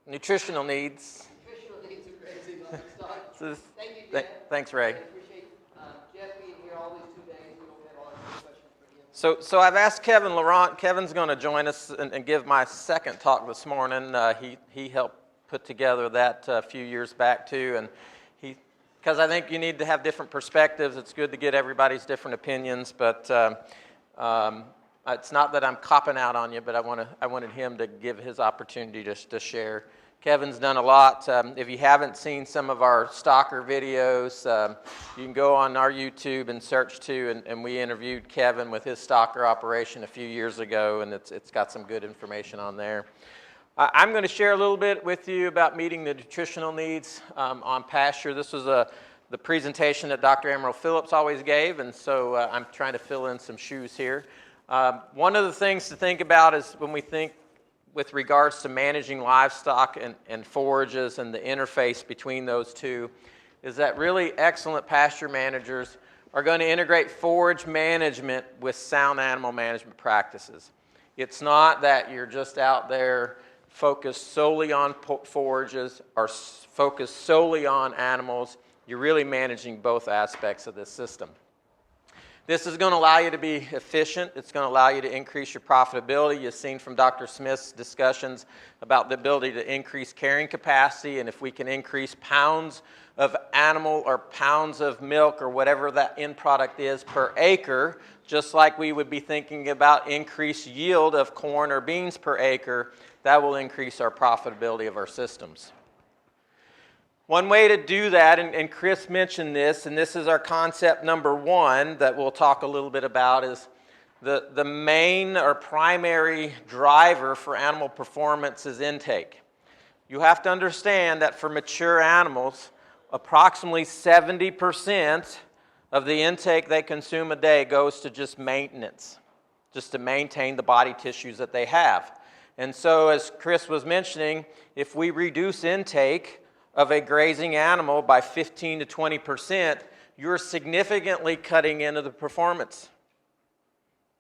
Nutritional needs. Nutritional needs of grazing livestock. So Thank you, Jeff. Thanks, Ray. I appreciate Jeff being here all these 2 days. We don't have all these questions for him. So I've asked Kevin Laurent. Kevin's going to join us and give my second talk this morning. He helped put together that a few years back too, and because I think you need to have different perspectives. It's good to get everybody's different opinions, but it's not that I'm copping out on you, but I wanted him to give his opportunity to share. Kevin's done a lot. If you haven't seen some of our stocker videos, you can go on our YouTube and search too, and we interviewed Kevin with his stocker operation a few years ago, and it's got some good information on there. I'm going to share a little bit with you about meeting the nutritional needs on pasture. This was the presentation that Dr. Emerald Phillips always gave, and so I'm trying to fill in some shoes here. One of the things to think about is when we think with regards to managing livestock and forages and the interface between those two, is that really excellent pasture managers are going to integrate forage management with sound animal management practices. It's not that you're just out there focused solely on forages or focused solely on animals. You're really managing both aspects of this system. This is going to allow you to be efficient. It's going to allow you to increase your profitability. You've seen from Dr. Smith's discussions about the ability to increase carrying capacity, and if we can increase pounds of animal or pounds of milk or whatever that end product is per acre, just like we would be thinking about increased yield of corn or beans per acre, that will increase our profitability of our systems. One way to do that, and Chris mentioned this, and this is our concept number 1 that we'll talk a little bit about, is the main or primary driver for animal performance is intake. You have to understand that for mature animals, approximately 70% of the intake they consume a day goes to just maintenance, just to maintain the body tissues that they have. And so, as Chris was mentioning, if we reduce intake of a grazing animal by 15 to 20%, you're significantly cutting into the performance,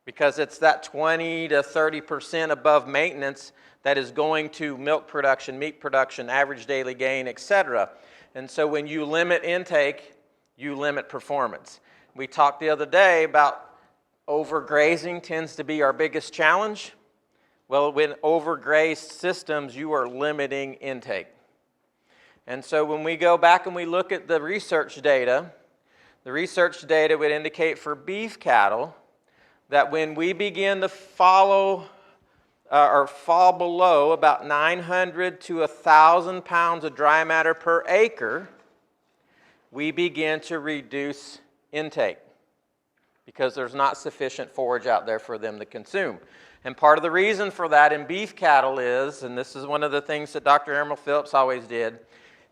because it's that 20 to 30% above maintenance that is going to milk production, meat production, average daily gain, etc. And so when you limit intake, you limit performance. We talked the other day about overgrazing tends to be our biggest challenge. Well, when overgrazed systems, you are limiting intake. And so when we go back and we look at the research data would indicate for beef cattle that when we begin to follow or fall below about 900 to 1,000 pounds of dry matter per acre, we begin to reduce intake because there's not sufficient forage out there for them to consume. And part of the reason for that in beef cattle is, and this is one of the things that Dr. Emerald Phillips always did,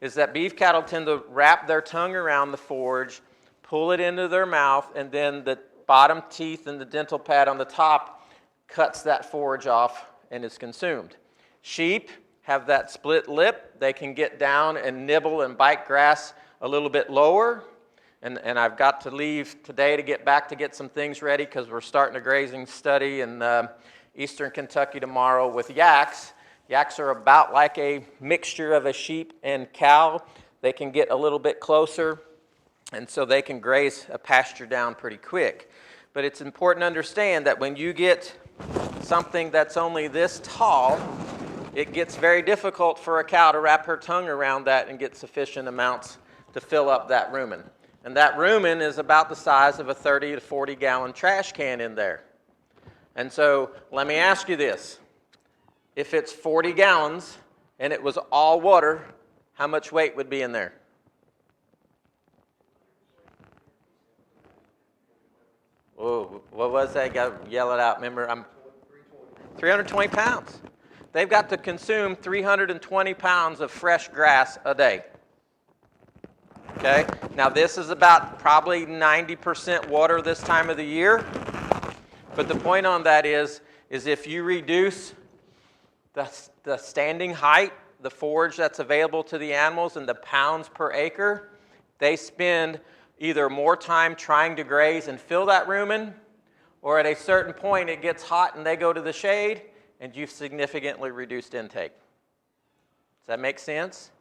is that beef cattle tend to wrap their tongue around the forage, pull it into their mouth, and then the bottom teeth and the dental pad on the top cuts that forage off and is consumed. Sheep have that split lip. They can get down and nibble and bite grass a little bit lower. And I've got to leave today to get back to get some things ready because we're starting a grazing study in eastern Kentucky tomorrow with yaks. Yaks are about like a mixture of a sheep and cow. They can get a little bit closer, and so they can graze a pasture down pretty quick. But it's important to understand that when you get something that's only this tall, it gets very difficult for a cow to wrap her tongue around that and get sufficient amounts to fill up that rumen. And that rumen is about the size of a 30 to 40 gallon trash can in there. And so let me ask you this. If it's 40 gallons and it was all water, how much weight would be in there? Whoa, what was that? Got to yell it out. Remember, 320 pounds. They've got to consume 320 pounds of fresh grass a day. Okay? Now this is about probably 90% water this time of the year. But the point on that is if you reduce the standing height, the forage that's available to the animals, and the pounds per acre, they spend either more time trying to graze and fill that rumen, or at a certain point it gets hot and they go to the shade and you've significantly reduced intake. Does that make sense?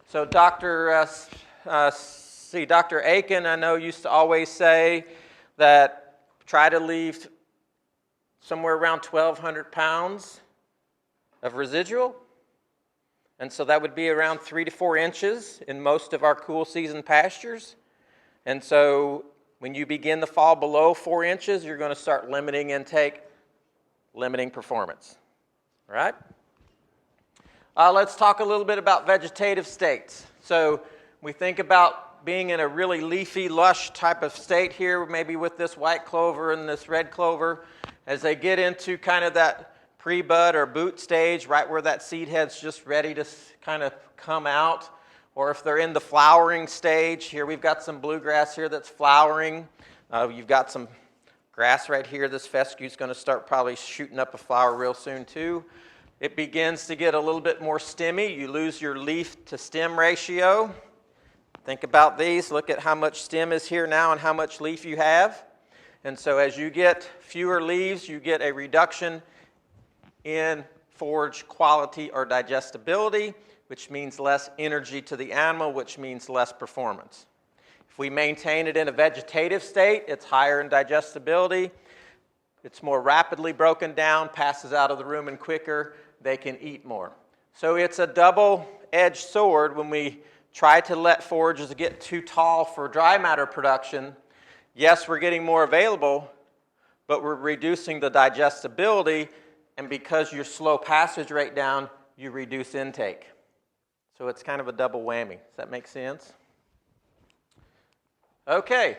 So Dr. Aiken, I know, used to always say that try to leave somewhere around 1,200 pounds of residual. And so that would be around 3 to 4 inches in most of our cool season pastures. And so when you begin to fall below 4 inches, you're going to start limiting intake, limiting performance. All right? Let's talk a little bit about vegetative states. So we think about being in a really leafy, lush type of state here, maybe with this white clover and this red clover. As they get into kind of that pre-bud or boot stage, right where that seed head's just ready to kind of come out, or if they're in the flowering stage, here we've got some bluegrass here that's flowering. You've got some grass right here. This fescue is going to start probably shooting up a flower real soon too. It begins to get a little bit more stemmy. You lose your leaf to stem ratio. Think about these. Look at how much stem is here now and how much leaf you have. And so as you get fewer leaves, you get a reduction in forage quality or digestibility, which means less energy to the animal, which means less performance. If we maintain it in a vegetative state, it's higher in digestibility. It's more rapidly broken down, passes out of the rumen quicker. They can eat more. So it's a double-edged sword when we try to let forages get too tall for dry matter production. Yes, we're getting more available, but we're reducing the digestibility, and because you slow passage rate down, you reduce intake. So it's kind of a double whammy. Does that make sense? Okay.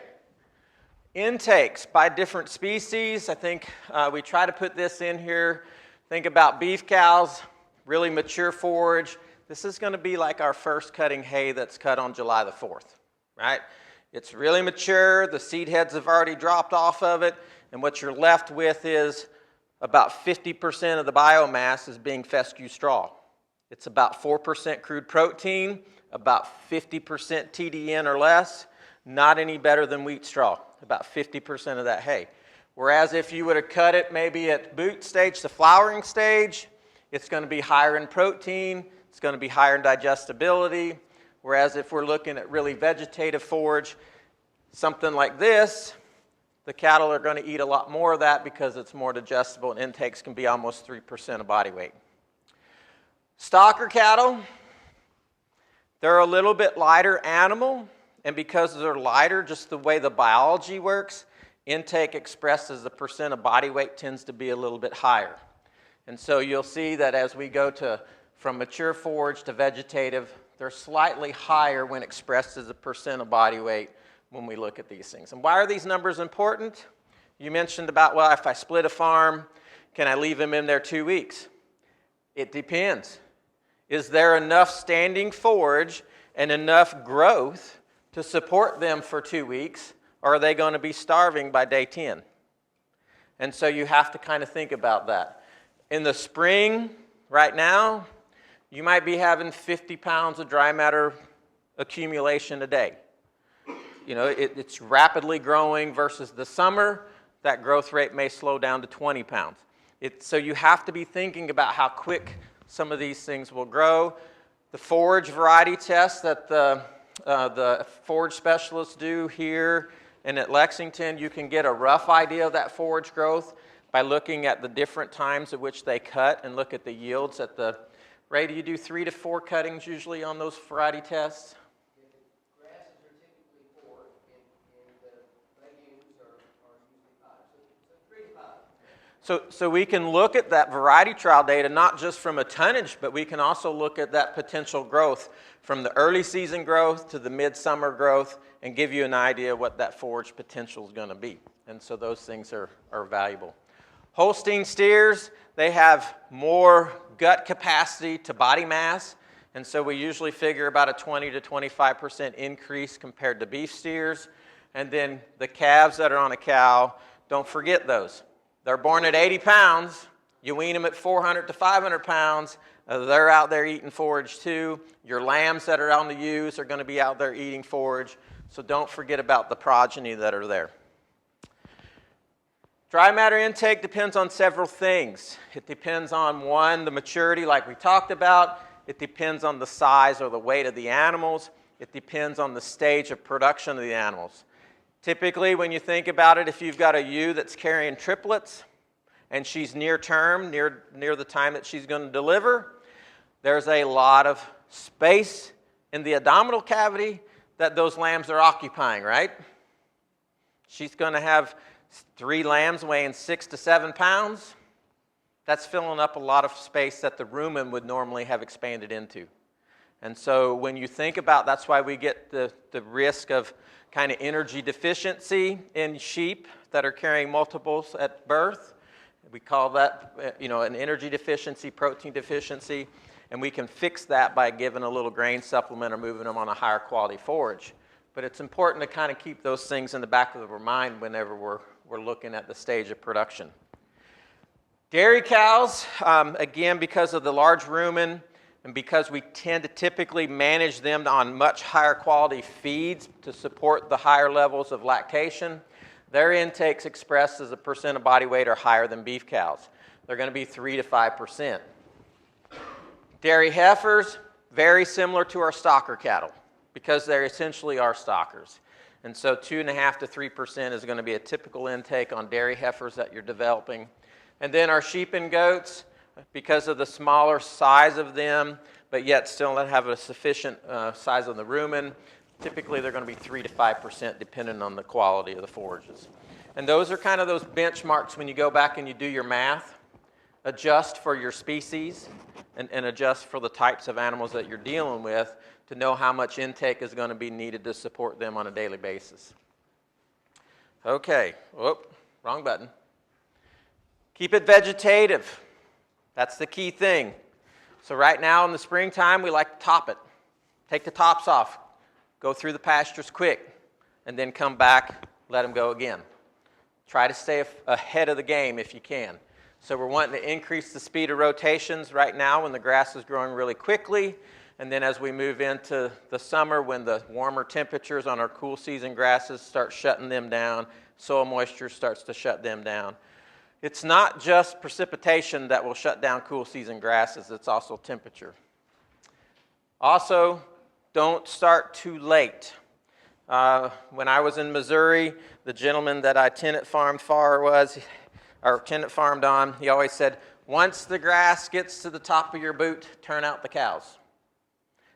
Intakes by different species. I think we try to put this in here. Think about beef cows, really mature forage. This is going to be like our first cutting hay that's cut on July the 4th, right? It's really mature. The seed heads have already dropped off of it, and what you're left with is about 50% of the biomass is being fescue straw. It's about 4% crude protein, about 50% TDN or less, not any better than wheat straw, about 50% of that hay. Whereas if you would have cut it maybe at boot stage to flowering stage, it's going to be higher in protein, it's going to be higher in digestibility. Whereas if we're looking at really vegetative forage, something like this, the cattle are going to eat a lot more of that because it's more digestible, and intakes can be almost 3% of body weight. Stocker cattle, they're a little bit lighter animal, and because they're lighter, just the way the biology works, intake expressed as a percent of body weight tends to be a little bit higher. And so you'll see that as we go from mature forage to vegetative, they're slightly higher when expressed as a percent of body weight when we look at these things. And why are these numbers important? You mentioned about, well, if I split a farm, can I leave them in there 2 weeks? It depends. Is there enough standing forage and enough growth to support them for 2 weeks, or are they going to be starving by day 10? And so you have to kind of think about that. In the spring, right now, you might be having 50 pounds of dry matter accumulation a day. You know, it's rapidly growing versus the summer. That growth rate may slow down to 20 pounds. So you have to be thinking about how quick some of these things will grow. The forage variety test that the forage specialists do here and at Lexington, you can get a rough idea of that forage growth by looking at the different times at which they cut and look at the yields at the Ray, do you do 3 to 4 cuttings usually on those variety tests? Grasses are typically 4, and the legumes are usually 5. So 3 to 5. So we can look at that variety trial data not just from a tonnage, but we can also look at that potential growth from the early season growth to the midsummer growth and give you an idea of what that forage potential is going to be. And so those things are valuable. Holstein steers, they have more gut capacity to body mass, and so we usually figure about a 20 to 25% increase compared to beef steers. And then the calves that are on a cow, don't forget those. They're born at 80 pounds. You wean them at 400 to 500 pounds. They're out there eating forage too. Your lambs that are on the ewes are going to be out there eating forage. So don't forget about the progeny that are there. Dry matter intake depends on several things. It depends on, one, the maturity like we talked about. It depends on the size or the weight of the animals. It depends on the stage of production of the animals. Typically, when you think about it, if you've got a ewe that's carrying triplets and she's near term, near the time that she's going to deliver, there's a lot of space in the abdominal cavity that those lambs are occupying, right? She's going to have 3 lambs weighing 6 to 7 pounds. That's filling up a lot of space that the rumen would normally have expanded into. And so when you think about, that's why we get the risk of kind of energy deficiency in sheep that are carrying multiples at birth. We call that, an energy deficiency, protein deficiency, and we can fix that by giving a little grain supplement or moving them on a higher quality forage. But it's important to kind of keep those things in the back of our mind whenever we're looking at the stage of production. Dairy cows, again, because of the large rumen and because we tend to typically manage them on much higher quality feeds to support the higher levels of lactation, their intakes expressed as a percent of body weight are higher than beef cows. They're going to be 3 to 5%. Dairy heifers, very similar to our stocker cattle because they essentially are stockers. And so 2.5 to 3% is going to be a typical intake on dairy heifers that you're developing. And then our sheep and goats, because of the smaller size of them, but yet still not have a sufficient size of the rumen, typically they're going to be 3 to 5% depending on the quality of the forages. And those are kind of those benchmarks when you go back and you do your math, adjust for your species and adjust for the types of animals that you're dealing with to know how much intake is going to be needed to support them on a daily basis. Okay, wrong button. Keep it vegetative. That's the key thing. So right now in the springtime, we like to top it. Take the tops off, go through the pastures quick, and then come back, let them go again. Try to stay ahead of the game if you can. So we're wanting to increase the speed of rotations right now when the grass is growing really quickly. And then as we move into the summer, when the warmer temperatures on our cool season grasses start shutting them down, soil moisture starts to shut them down. It's not just precipitation that will shut down cool season grasses, it's also temperature. Also, don't start too late. When I was in Missouri, the gentleman that I tenant farmed on, he always said, once the grass gets to the top of your boot, turn out the cows.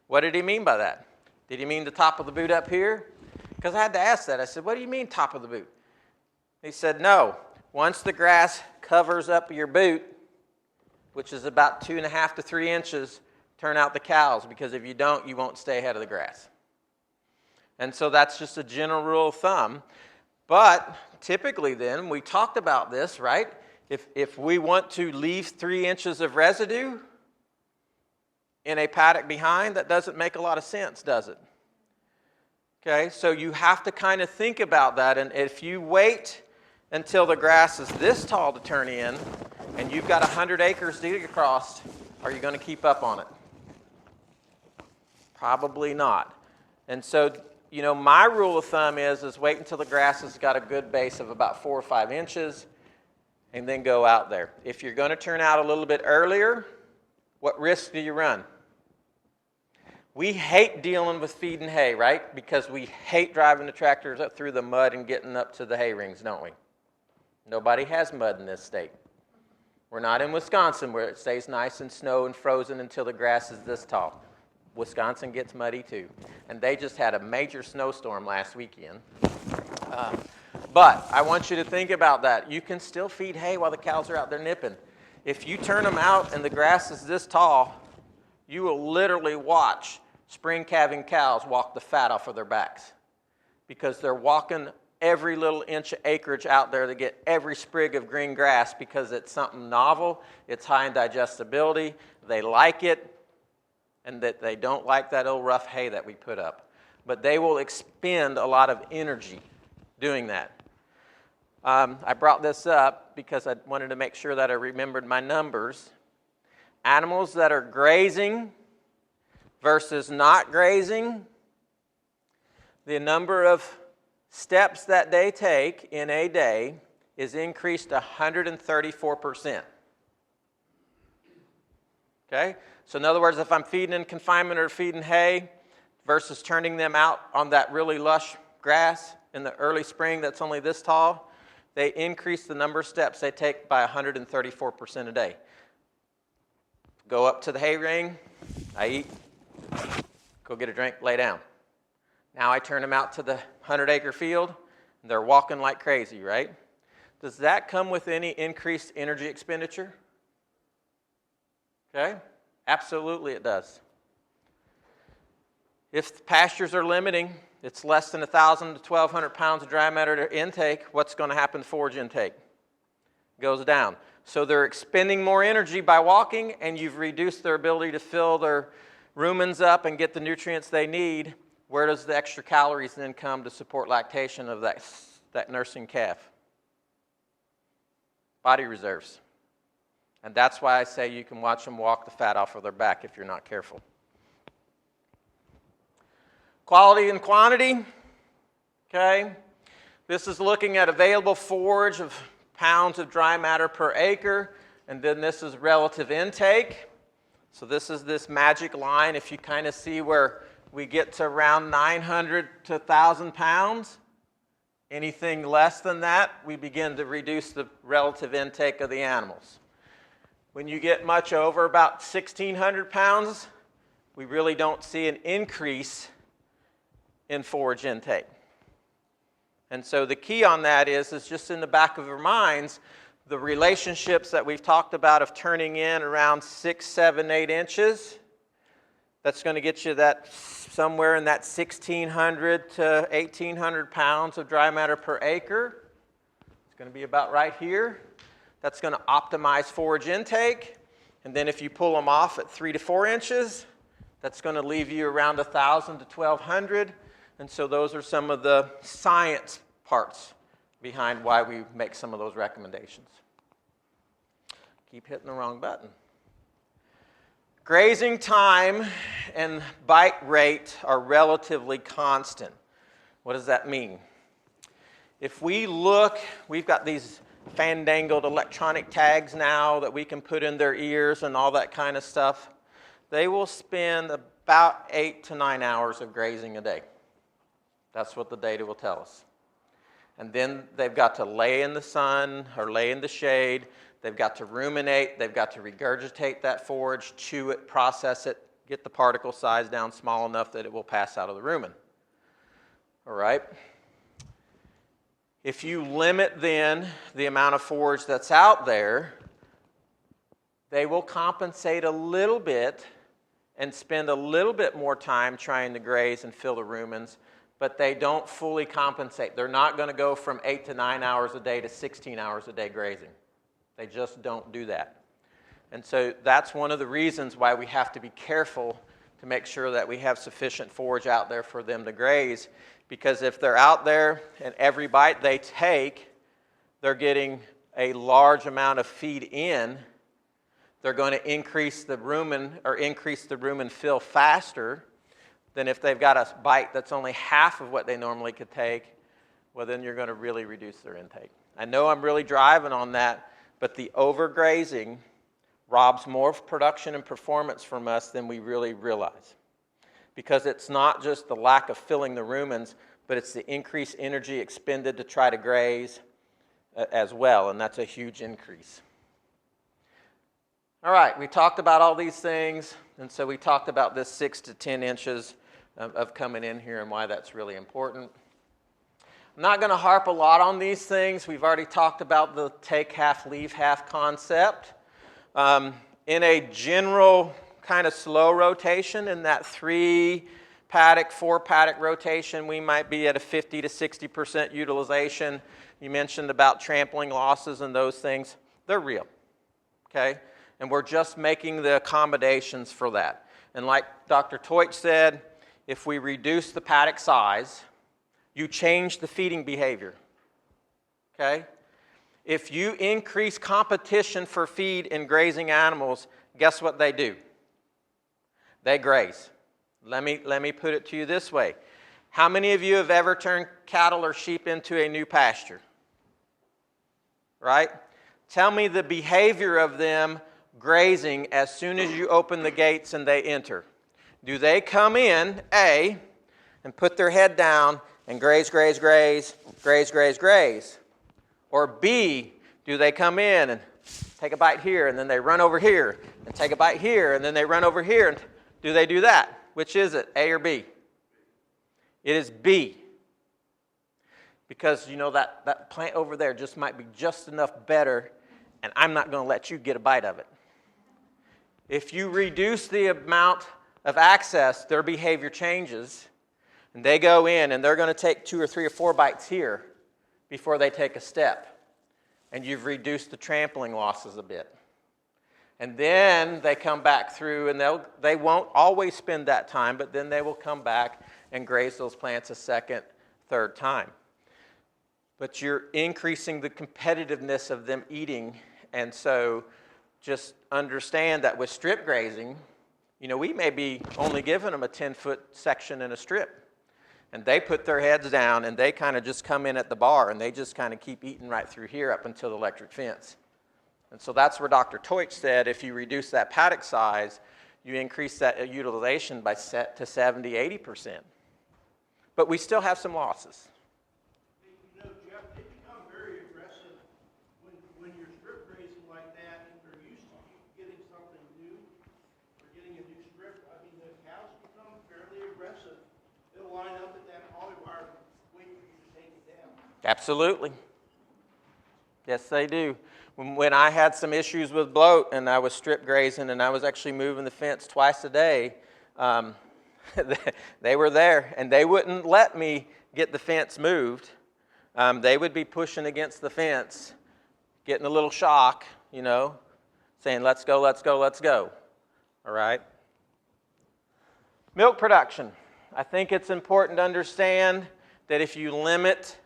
What did he mean by that? Did he mean the top of the boot up here? Because I had to ask that. I said, what do you mean top of the boot? He said, no. Once the grass covers up your boot, which is about 2.5 to 3 inches, turn out the cows, because if you don't, you won't stay ahead of the grass. And so that's just a general rule of thumb. But typically then, we talked about this, right? If we want to leave 3 inches of residue in a paddock behind, that doesn't make a lot of sense, does it? Okay, so you have to kind of think about that. And if you wait until the grass is this tall to turn in, and you've got 100 acres to get across, are you going to keep up on it? Probably not. And so, my rule of thumb is wait until the grass has got a good base of about 4 or 5 inches, and then go out there. If you're going to turn out a little bit earlier, what risk do you run? We hate dealing with feed and hay, right? Because we hate driving the tractors up through the mud and getting up to the hay rings, don't we? Nobody has mud in this state. We're not in Wisconsin where it stays nice and snow and frozen until the grass is this tall. Wisconsin gets muddy too. And they just had a major snowstorm last weekend. But I want you to think about that. You can still feed hay while the cows are out there nipping. If you turn them out and the grass is this tall, you will literally watch spring calving cows walk the fat off of their backs because they're walking every little inch of acreage out there to get every sprig of green grass because it's something novel, it's high in digestibility, they like it, and that they don't like that old rough hay that we put up. But they will expend a lot of energy doing that. I brought this up because I wanted to make sure that I remembered my numbers. Animals that are grazing versus not grazing, the number of steps that they take in a day is increased 134%. Okay? So in other words, if I'm feeding in confinement or feeding hay versus turning them out on that really lush grass in the early spring that's only this tall, they increase the number of steps they take by 134% a day. Go up to the hay ring, I eat, go get a drink, lay down. Now I turn them out to the 100-acre field, and they're walking like crazy, right? Does that come with any increased energy expenditure? Okay? Absolutely it does. If the pastures are limiting, it's less than 1,000 to 1,200 pounds of dry matter intake, what's going to happen to forage intake? Goes down. So they're expending more energy by walking, and you've reduced their ability to fill their rumens up and get the nutrients they need. Where does the extra calories then come to support lactation of that nursing calf? Body reserves. And that's why I say you can watch them walk the fat off of their back if you're not careful. Quality and quantity. Okay. This is looking at available forage of pounds of dry matter per acre, and then this is relative intake. So this is this magic line. If you kind of see where we get to around 900 to 1,000 pounds, anything less than that, we begin to reduce the relative intake of the animals. When you get much over about 1,600 pounds, we really don't see an increase in forage intake. And so the key on that is just in the back of our minds, the relationships that we've talked about of turning in around 6, 7, 8 inches, that's going to get you that somewhere in that 1,600 to 1,800 pounds of dry matter per acre. It's going to be about right here. That's going to optimize forage intake. And then if you pull them off at 3 to 4 inches, that's going to leave you around 1,000 to 1,200. And so those are some of the science parts behind why we make some of those recommendations. Keep hitting the wrong button. Grazing time and bite rate are relatively constant. What does that mean? If we look, we've got these fandangled electronic tags now that we can put in their ears and all that kind of stuff. They will spend about 8 to 9 hours of grazing a day. That's what the data will tell us. And then they've got to lay in the sun or lay in the shade. They've got to ruminate. They've got to regurgitate that forage, chew it, process it, get the particle size down small enough that it will pass out of the rumen. All right? If you limit then the amount of forage that's out there, they will compensate a little bit and spend a little bit more time trying to graze and fill the rumens, but they don't fully compensate. They're not going to go from 8 to 9 hours a day to 16 hours a day grazing. They just don't do that. And so that's one of the reasons why we have to be careful to make sure that we have sufficient forage out there for them to graze, because if they're out there and every bite they take, they're getting a large amount of feed in, they're going to increase the rumen fill faster than if they've got a bite that's only half of what they normally could take. Well, then you're going to really reduce their intake. I know I'm really driving on that, but the overgrazing robs more production and performance from us than we really realize. Because it's not just the lack of filling the rumens, but it's the increased energy expended to try to graze as well, and that's a huge increase. All right, we talked about all these things, and so we talked about this 6 to 10 inches of coming in here and why that's really important. I'm not going to harp a lot on these things. We've already talked about the take half, leave half concept. In a general kind of slow rotation, in that 3 paddock, 4 paddock rotation, we might be at a 50 to 60% utilization. You mentioned about trampling losses and those things. They're real, okay? And we're just making the accommodations for that. And like Dr. Teutsch said, if we reduce the paddock size, you change the feeding behavior, okay? If you increase competition for feed in grazing animals, guess what they do? They graze. Let me put it to you this way. How many of you have ever turned cattle or sheep into a new pasture? Right? Tell me the behavior of them grazing as soon as you open the gates and they enter? Do they come in, A, and put their head down and graze, graze, graze, graze, graze, graze? Or B, do they come in and take a bite here and then they run over here and take a bite here and then they run over here? And do they do that? Which is it, A or B? It is B. Because you know that plant over there just might be just enough better, and I'm not going to let you get a bite of it. If you reduce the amount of access, their behavior changes, and they go in and they're going to take 2 or 3 or 4 bites here before they take a step. And you've reduced the trampling losses a bit. And then they come back through, and they won't always spend that time, but then they will come back and graze those plants a second, third time. But you're increasing the competitiveness of them eating, and so just understand that with strip grazing, you know, we may be only giving them a 10-foot section in a strip. And they put their heads down, and they kind of just come in at the bar, and they just kind of keep eating right through here up until the electric fence. And so that's where Dr. Teutsch said if you reduce that paddock size, you increase that utilization by to 70, 80%. But we still have some losses. You know, Jeff, they become very aggressive when you're strip grazing like that, and they're used to getting something new or getting a new strip. I mean, the cows become fairly aggressive. They'll line up at that poly wire waiting for you to take it down. Absolutely. Yes, they do. When I had some issues with bloat and I was strip grazing and I was actually moving the fence twice a day, they were there, and they wouldn't let me get the fence moved. They would be pushing against the fence, getting a little shock, you know, saying, let's go, let's go, let's go. All right? Milk production. I think it's important to understand that if you limit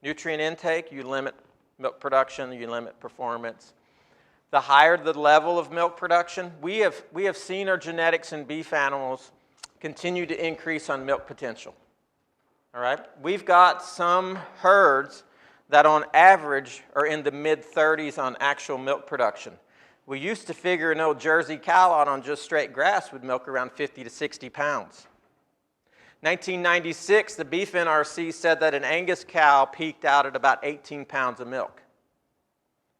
nutrient intake, you limit milk production, you limit performance. The higher the level of milk production, we have seen our genetics in beef animals continue to increase on milk potential. All right? We've got some herds that on average are in the mid-30s on actual milk production. We used to figure an old Jersey cow out on just straight grass would milk around 50 to 60 pounds. 1996, the beef NRC said that an Angus cow peaked out at about 18 pounds of milk.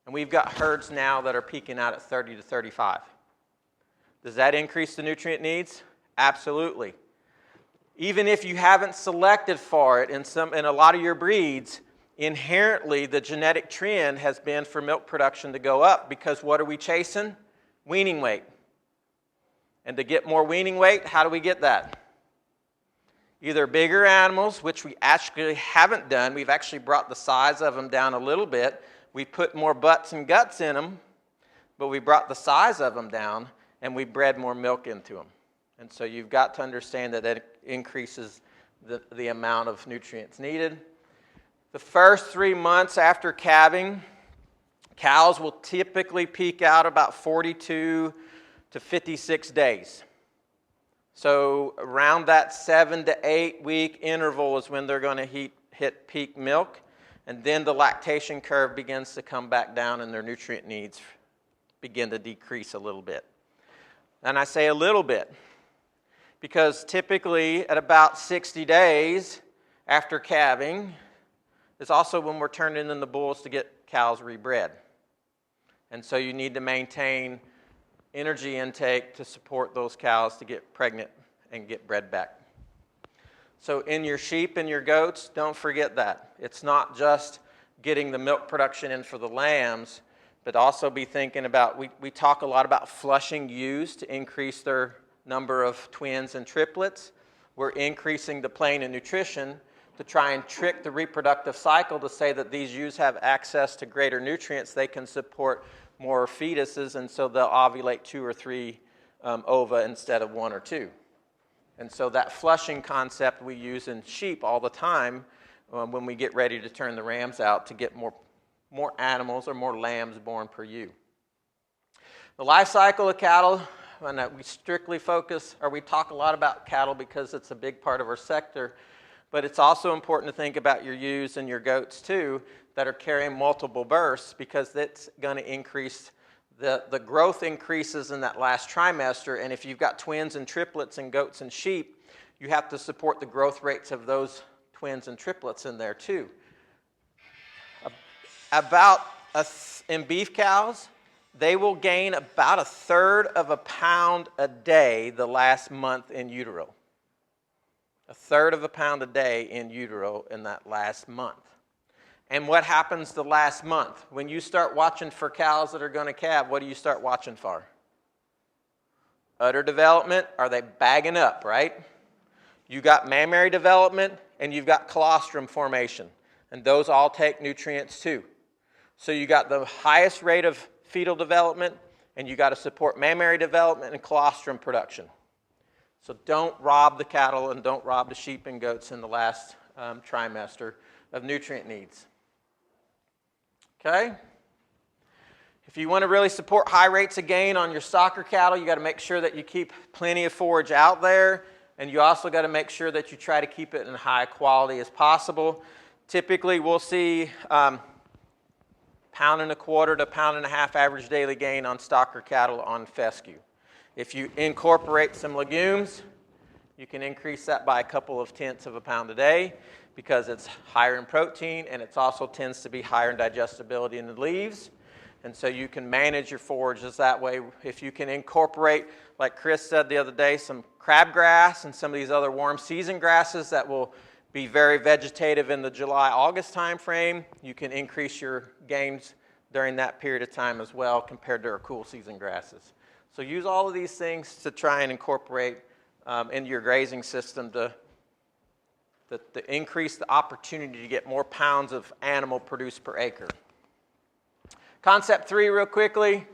And we've got herds now that are peaking out at 30 to 35. Does that increase the nutrient needs? Absolutely. Even if you haven't selected for it in a lot of your breeds, inherently the genetic trend has been for milk production to go up, because what are we chasing? Weaning weight. And to get more weaning weight, how do we get that? Either bigger animals, which we actually haven't done. We've actually brought the size of them down a little bit. We put more butts and guts in them, but we brought the size of them down, and we bred more milk into them. And so you've got to understand that that increases the amount of nutrients needed. The first 3 months after calving, cows will typically peak out about 42 to 56 days. So around that 7 to 8 week interval is when they're going to hit peak milk, and then the lactation curve begins to come back down and their nutrient needs begin to decrease a little bit. And I say a little bit because typically at about 60 days after calving is also when we're turning in the bulls to get cows rebred. And so you need to maintain energy intake to support those cows to get pregnant and get bred back. So in your sheep and your goats, don't forget that. It's not just getting the milk production in for the lambs, but also be thinking about, we talk a lot about flushing ewes to increase their number of twins and triplets. We're increasing the plane of nutrition to try and trick the reproductive cycle to say that these ewes have access to greater nutrients. They can support more fetuses, and so they'll ovulate 2 or 3 ova instead of 1 or 2. And so that flushing concept we use in sheep all the time when we get ready to turn the rams out to get more animals or more lambs born per ewe. The life cycle of cattle, and we strictly focus, or we talk a lot about cattle because it's a big part of our sector, but it's also important to think about your ewes and your goats too that are carrying multiple births, because that's going to increase the growth increases in that last trimester, and if you've got twins and triplets and goats and sheep, you have to support the growth rates of those twins and triplets in there too. In beef cows, they will gain about 1/3 of a pound a day the last month in utero. 1/3 of a pound a day in utero in that last month. And what happens the last month? When you start watching for cows that are going to calve, what do you start watching for? Udder development. Are they bagging up, right? You got mammary development and you've got colostrum formation. And those all take nutrients too. So you got the highest rate of fetal development, and you got to support mammary development and colostrum production. So don't rob the cattle and don't rob the sheep and goats in the last trimester of nutrient needs. Okay? If you want to really support high rates of gain on your stocker cattle, you got to make sure that you keep plenty of forage out there, and you also got to make sure that you try to keep it in high quality as possible. Typically, we'll see 1.25 pounds to 1.5 pounds average daily gain on stocker cattle on fescue. If you incorporate some legumes, you can increase that by a couple of tenths of a pound a day because it's higher in protein and it also tends to be higher in digestibility in the leaves. And so you can manage your forages that way. If you can incorporate, like Chris said the other day, some crabgrass and some of these other warm season grasses that will be very vegetative in the July-August time frame, you can increase your gains during that period of time as well compared to our cool season grasses. So use all of these things to try and incorporate into your grazing system to increase the opportunity to get more pounds of animal produced per acre. Concept 3 real quickly,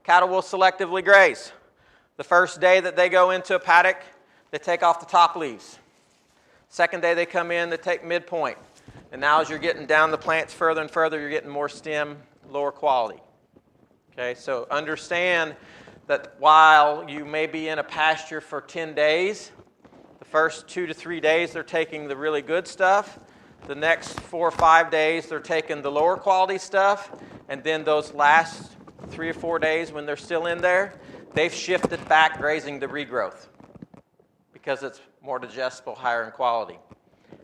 cattle will selectively graze. The first day that they go into a paddock, they take off the top leaves. Second day they come in, they take midpoint. And now as you're getting down the plants further and further, you're getting more stem, lower quality. Okay, so understand that while you may be in a pasture for 10 days, the first 2 to 3 days they're taking the really good stuff. The next 4 or 5 days they're taking the lower quality stuff. And then those last 3 or 4 days when they're still in there, they've shifted back grazing the regrowth because it's more digestible, higher in quality.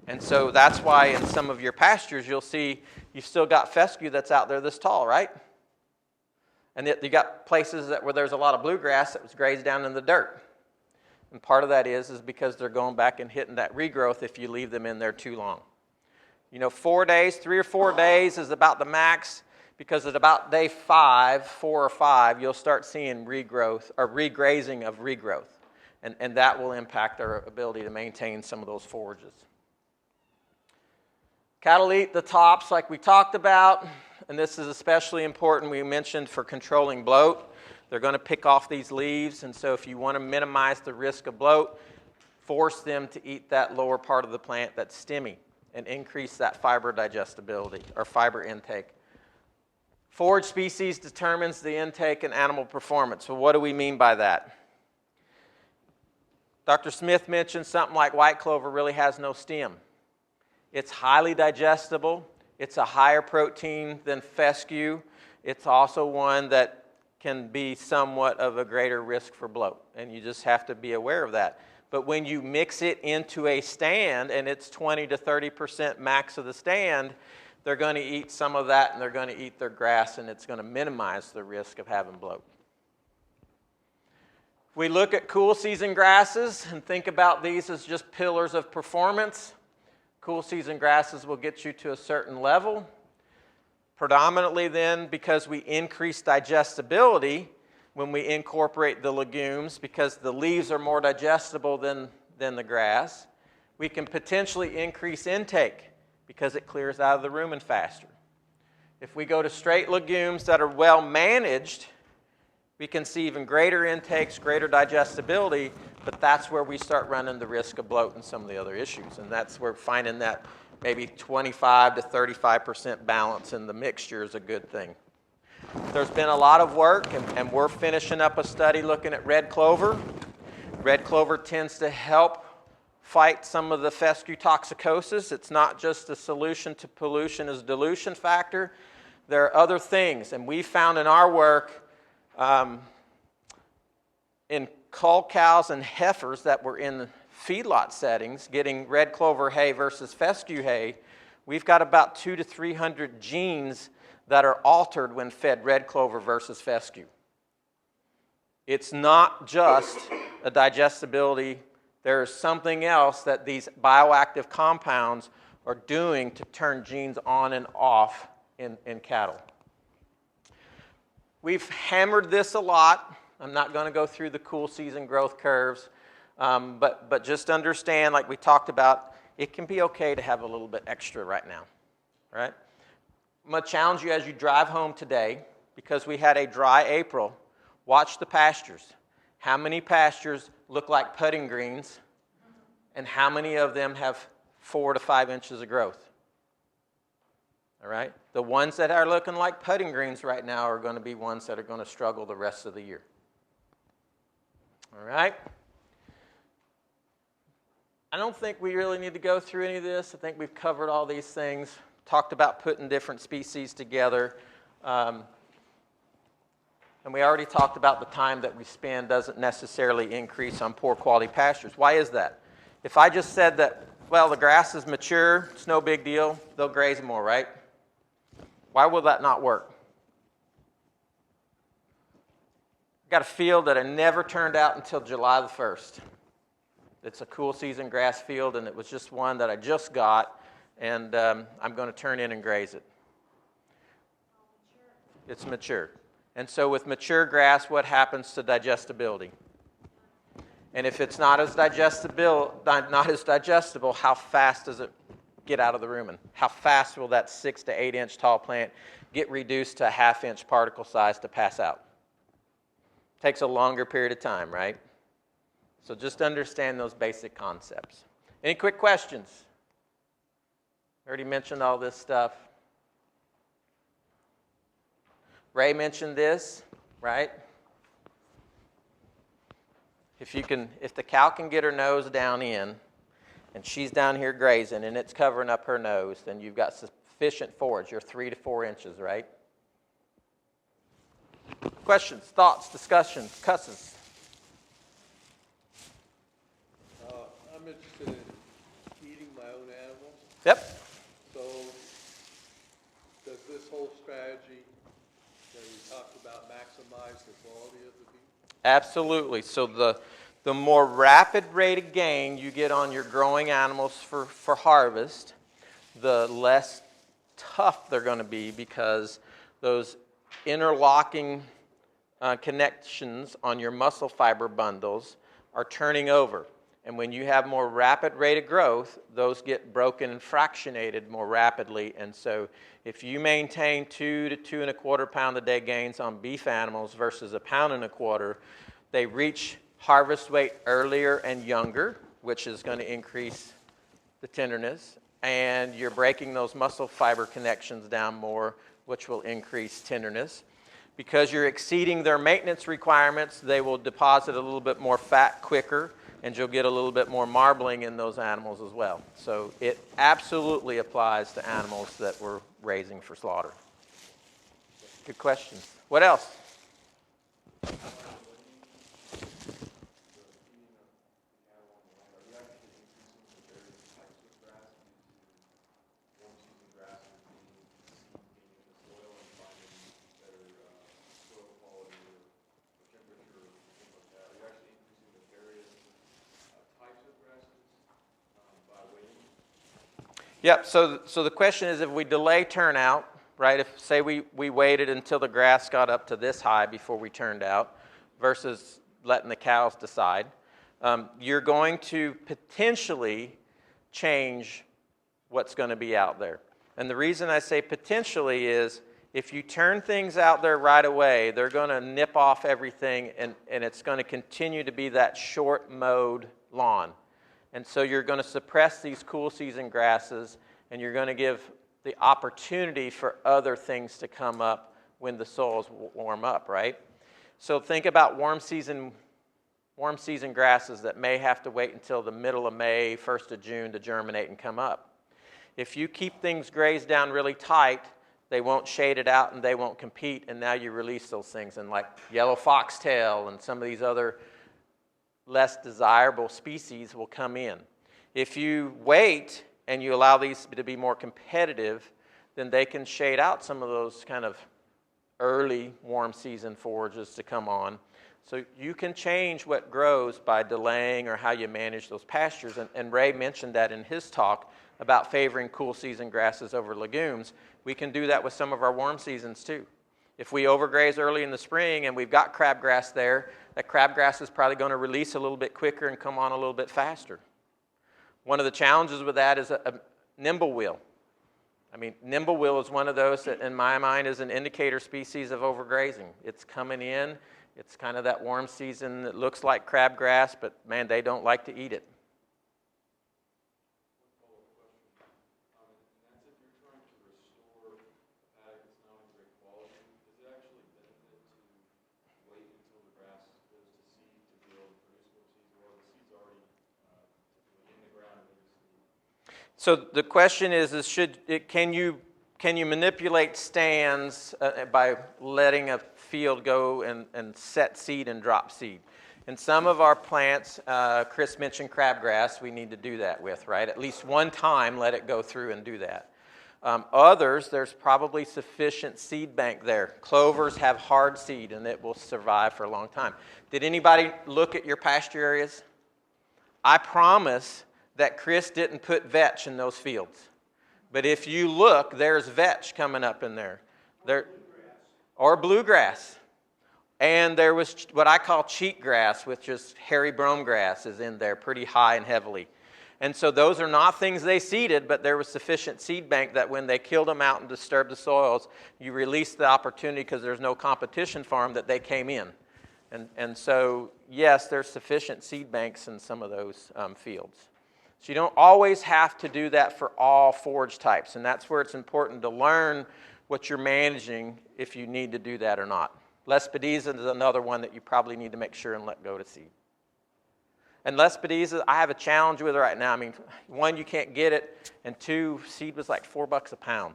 And so that's why in some of your pastures you'll see you've still got fescue that's out there this tall, right? And yet you got places where there's a lot of bluegrass that was grazed down in the dirt. And part of that is because they're going back and hitting that regrowth if you leave them in there too long. 4 days, 3 or 4 days is about the max, because at about day 4 or 5, you'll start seeing regrowth or regrazing of regrowth. And that will impact our ability to maintain some of those forages. Cattle eat the tops like we talked about, and this is especially important, we mentioned, for controlling bloat. They're going to pick off these leaves, and so if you want to minimize the risk of bloat, force them to eat that lower part of the plant that's stemmy and increase that fiber digestibility or fiber intake. Forage species determines the intake and animal performance. So what do we mean by that? Dr. Smith mentioned something like white clover really has no stem. It's highly digestible. It's a higher protein than fescue. It's also one that can be somewhat of a greater risk for bloat, and you just have to be aware of that. But when you mix it into a stand, and it's 20 to 30% max of the stand, they're going to eat some of that, and they're going to eat their grass, and it's going to minimize the risk of having bloat. We look at cool season grasses and think about these as just pillars of performance. Cool season grasses will get you to a certain level. Predominantly then, because we increase digestibility when we incorporate the legumes, because the leaves are more digestible than the grass, we can potentially increase intake because it clears out of the rumen faster. If we go to straight legumes that are well managed, we can see even greater intakes, greater digestibility, but that's where we start running the risk of bloat and some of the other issues. And that's where finding that maybe 25 to 35% balance in the mixture is a good thing. There's been a lot of work, and we're finishing up a study looking at red clover. Red clover tends to help fight some of the fescue toxicosis. It's not just a solution to pollution as dilution factor. There are other things, and we found in our work In cull cows and heifers that were in feedlot settings, getting red clover hay versus fescue hay, we've got about 200 to 300 genes that are altered when fed red clover versus fescue. It's not just a digestibility. There's something else that these bioactive compounds are doing to turn genes on and off in cattle. We've hammered this a lot. I'm not going to go through the cool season growth curves, but just understand, like we talked about, it can be okay to have a little bit extra right now, right? I'm going to challenge you as you drive home today, because we had a dry April, watch the pastures. How many pastures look like putting greens, and how many of them have 4 to 5 inches of growth? All right? The ones that are looking like putting greens right now are going to be ones that are going to struggle the rest of the year. All right? I don't think we really need to go through any of this. I think we've covered all these things, talked about putting different species together. And we already talked about the time that we spend doesn't necessarily increase on poor quality pastures. Why is that? If I just said that, well, the grass is mature, it's no big deal, they'll graze more, right? Why will that not work? I've got a field that I never turned out until July the 1st. It's a cool season grass field, and it was just one that I just got, and I'm going to turn in and graze it. It's mature. And so with mature grass, what happens to digestibility? And if it's not as digestible, how fast does it get out of the rumen? How fast will that 6 to 8 inch tall plant get reduced to a ½ inch particle size to pass out? Takes a longer period of time, right? So just understand those basic concepts. Any quick questions? Already mentioned all this stuff. Ray mentioned this, right? If the cow can get her nose down in, and she's down here grazing, and it's covering up her nose, then you've got sufficient forage. You're 3 to 4 inches, right? Questions, thoughts, discussions, cusses? I'm interested in eating my own animals. Yep. So does this whole strategy that you talked about maximize the quality of the beef? Absolutely. So the more rapid rate of gain you get on your growing animals for harvest, the less tough they're going to be, because those interlocking connections on your muscle fiber bundles are turning over. And when you have more rapid rate of growth, those get broken and fractionated more rapidly. And so if you maintain 2 to 2 1/4 pound a day gains on beef animals versus 1 1/4 pounds, they reach harvest weight earlier and younger, which is going to increase the tenderness. And you're breaking those muscle fiber connections down more, which will increase tenderness. Because you're exceeding their maintenance requirements, they will deposit a little bit more fat quicker, and you'll get a little bit more marbling in those animals as well. So it absolutely applies to animals that we're raising for slaughter. Good questions. What else? Yep, so the question is, if we delay turnout, right, if say we waited until the grass got up to this high before we turned out versus letting the cows decide, you're going to potentially change what's going to be out there. And the reason I say potentially is, if you turn things out there right away, they're going to nip off everything, and it's going to continue to be that short mowed lawn. And so you're going to suppress these cool season grasses, and you're going to give the opportunity for other things to come up when the soils warm up, right? So think about warm season grasses that may have to wait until the middle of May, 1st of June to germinate and come up. If you keep things grazed down really tight, they won't shade it out and they won't compete, and now you release those things. And like yellow foxtail and some of these other less desirable species will come in. If you wait and you allow these to be more competitive, then they can shade out some of those kind of early warm season forages to come on. So you can change what grows by delaying or how you manage those pastures. And Ray mentioned that in his talk about favoring cool season grasses over legumes. We can do that with some of our warm seasons too. If we overgraze early in the spring and we've got crabgrass there, that crabgrass is probably going to release a little bit quicker and come on a little bit faster. One of the challenges with that is a nimble wheel. I mean, nimble wheel is one of those that in my mind is an indicator species of overgrazing. It's coming in. It's kind of that warm season that looks like crabgrass, but man, they don't like to eat it. So the question is can you manipulate stands by letting a field go and set seed and drop seed? And some of our plants, Chris mentioned crabgrass, we need to do that with, right? At least one time, let it go through and do that. Others, there's probably sufficient seed bank there. Clovers have hard seed and it will survive for a long time. Did anybody look at your pasture areas? I promise that Chris didn't put vetch in those fields. But if you look, there's vetch coming up in there. Or bluegrass. And there was what I call cheat grass, which is hairy brome grass is in there pretty high and heavily. And so those are not things they seeded, but there was sufficient seed bank that when they killed them out and disturbed the soils, you released the opportunity because there's no competition for them that they came in. And so, yes, there's sufficient seed banks in some of those fields. So you don't always have to do that for all forage types, and that's where it's important to learn what you're managing if you need to do that or not. Lespedeza is another one that you probably need to make sure and let go to seed. And Lespedeza, I have a challenge with it right now. I mean, one, you can't get it, and two, seed was like $4 a pound.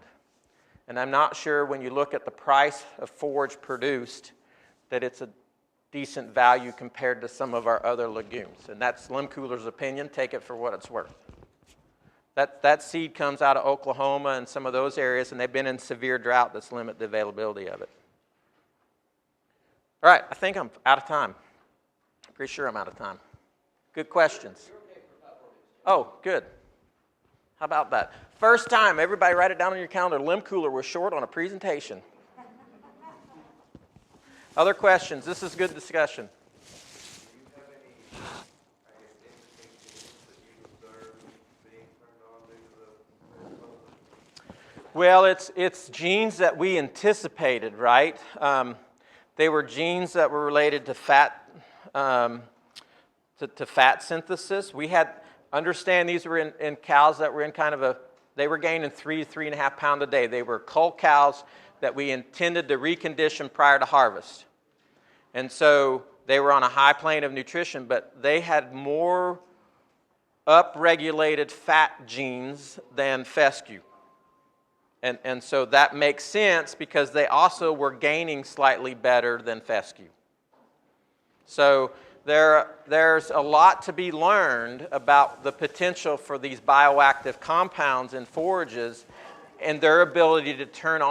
And I'm not sure when you look at the price of forage produced that it's a decent value compared to some of our other legumes. And that's Lehmkuhler's opinion. Take it for what it's worth. That seed comes out of Oklahoma and some of those areas, and they've been in severe drought that's limited the availability of it. All right, I think I'm out of time. Pretty sure I'm out of time. Good questions. Oh, good. How about that? First time, everybody write it down on your calendar. Lehmkuhler was short on a presentation. Other questions? This is good discussion. Do you have any, interesting things that you observed being turned on due to the Well, it's genes that we anticipated, right? They were genes that were related to fat, to fat synthesis. We had, understand these were in cows that were in kind of they were gaining 3 to 3.5 pounds a day. They were cull cows that we intended to recondition prior to harvest. And so they were on a high plane of nutrition, but they had more upregulated fat genes than fescue. And so that makes sense because they also were gaining slightly better than fescue. So there's a lot to be learned about the potential for these bioactive compounds in forages and their ability to turn on